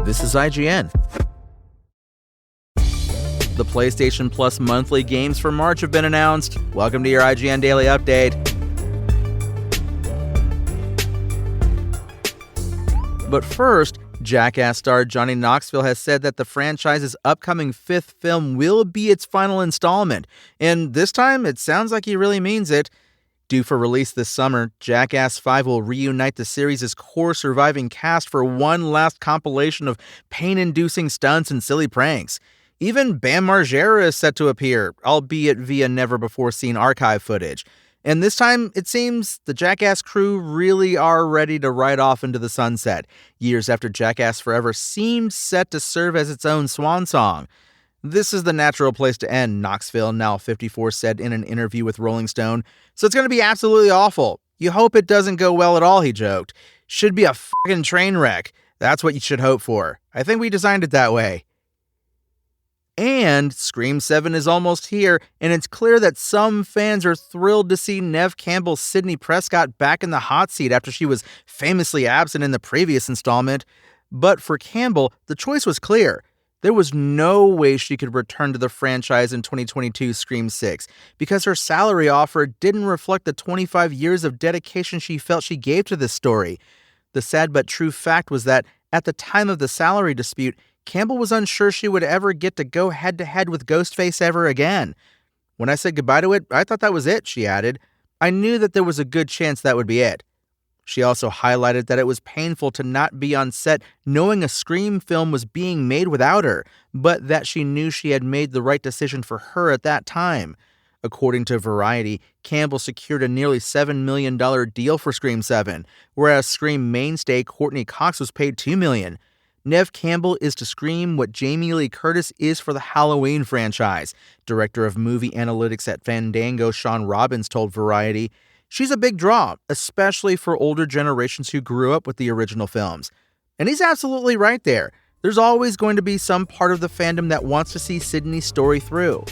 This is IGN. The PlayStation Plus monthly games for March have been announced. Welcome to your IGN Daily Update. But first, Jackass star Johnny Knoxville has said that the franchise's upcoming fifth film will be its final installment, and this time it sounds like he really means it. Due for release this summer, Jackass 5 will reunite the series' core surviving cast for one last compilation of pain-inducing stunts and silly pranks. Even Bam Margera is set to appear, albeit via never-before-seen archive footage. And this time, it seems the Jackass crew really are ready to ride off into the sunset, years after Jackass Forever seemed set to serve as its own swan song. This is the natural place to end, Knoxville, now 54, said in an interview with Rolling Stone. So it's going to be absolutely awful. You hope it doesn't go well at all, he joked. Should be a fucking train wreck. That's what you should hope for. I think we designed it that way. And Scream 7 is almost here, and it's clear that some fans are thrilled to see Neve Campbell's Sidney Prescott back in the hot seat after she was famously absent in the previous installment. But for Campbell, the choice was clear. There was no way she could return to the franchise in 2022's Scream 6 because her salary offer didn't reflect the 25 years of dedication she felt she gave to this story. The sad but true fact was that at the time of the salary dispute, Campbell was unsure she would ever get to go head-to-head with Ghostface ever again. When I said goodbye to it, I thought that was it, she added. I knew that there was a good chance that would be it. She also highlighted that it was painful to not be on set knowing a Scream film was being made without her, but that she knew she had made the right decision for her at that time. According to Variety, Campbell secured a nearly $7 million deal for Scream 7, whereas Scream mainstay Courtney Cox was paid $2 million. Neve Campbell is to Scream what Jamie Lee Curtis is for the Halloween franchise. Director of movie analytics at Fandango, Sean Robbins, told Variety, "She's a big draw, especially for older generations who grew up with the original films." And he's absolutely right there. There's always going to be some part of the fandom that wants to see Sidney's story through.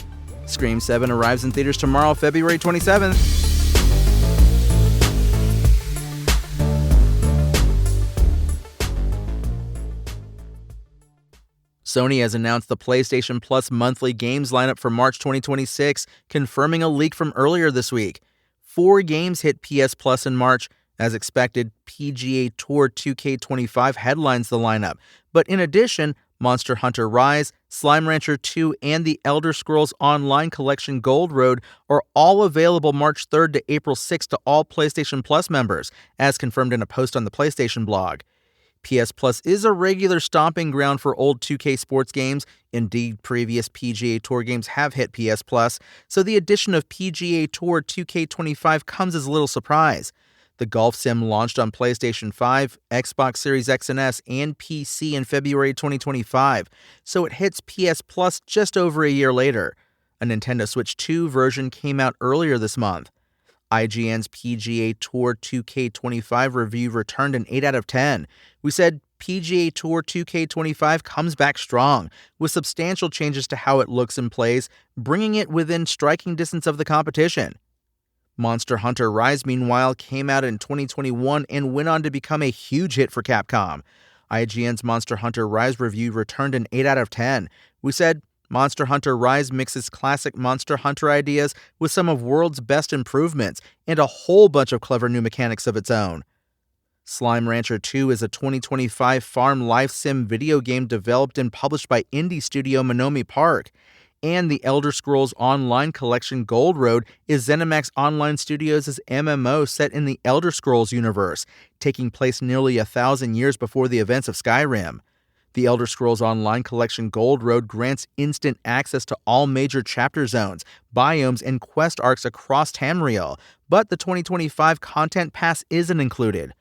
Scream 7 arrives in theaters tomorrow, February 27th. Sony has announced the PlayStation Plus monthly games lineup for March 2026, confirming a leak from earlier this week. 4 games hit PS Plus in March. As expected, PGA Tour 2K25 headlines the lineup. But in addition, Monster Hunter Rise, Slime Rancher 2, and the Elder Scrolls Online Collection Gold Road are all available March 3rd to April 6th to all PlayStation Plus members, as confirmed in a post on the PlayStation blog. PS Plus is a regular stomping ground for old 2K sports games. Indeed, previous PGA Tour games have hit PS Plus, so the addition of PGA Tour 2K25 comes as a little surprise. The golf sim launched on PlayStation 5, Xbox Series X and S, and PC in February 2025, so it hits PS Plus just over a year later. A Nintendo Switch 2 version came out earlier this month. IGN's PGA Tour 2K25 review returned an 8 out of 10. We said PGA Tour 2K25 comes back strong, with substantial changes to how it looks and plays, bringing it within striking distance of the competition. Monster Hunter Rise, meanwhile, came out in 2021 and went on to become a huge hit for Capcom. IGN's Monster Hunter Rise review returned an 8 out of 10. We said, Monster Hunter Rise mixes classic Monster Hunter ideas with some of world's best improvements and a whole bunch of clever new mechanics of its own. Slime Rancher 2 is a 2025 farm life sim video game developed and published by indie studio Monomi Park. And the Elder Scrolls Online Collection Gold Road is ZeniMax Online Studios' MMO set in the Elder Scrolls universe, taking place nearly 1,000 years before the events of Skyrim. The Elder Scrolls Online Collection Gold Road grants instant access to all major chapter zones, biomes, and quest arcs across Tamriel, but the 2025 Content Pass isn't included.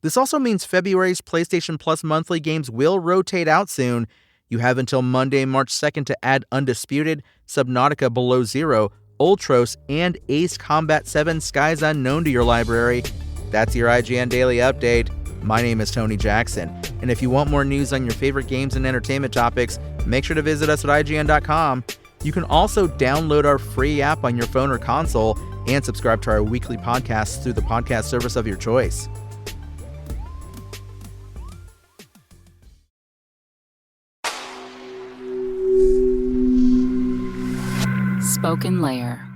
This also means February's PlayStation Plus monthly games will rotate out soon. You have until Monday, March 2nd to add Undisputed, Subnautica Below Zero, Ultros, and Ace Combat 7 Skies Unknown to your library. That's your IGN Daily Update. My name is Tony Jackson, and if you want more news on your favorite games and entertainment topics, make sure to visit us at IGN.com. You can also download our free app on your phone or console and subscribe to our weekly podcasts through the podcast service of your choice. spoken layer.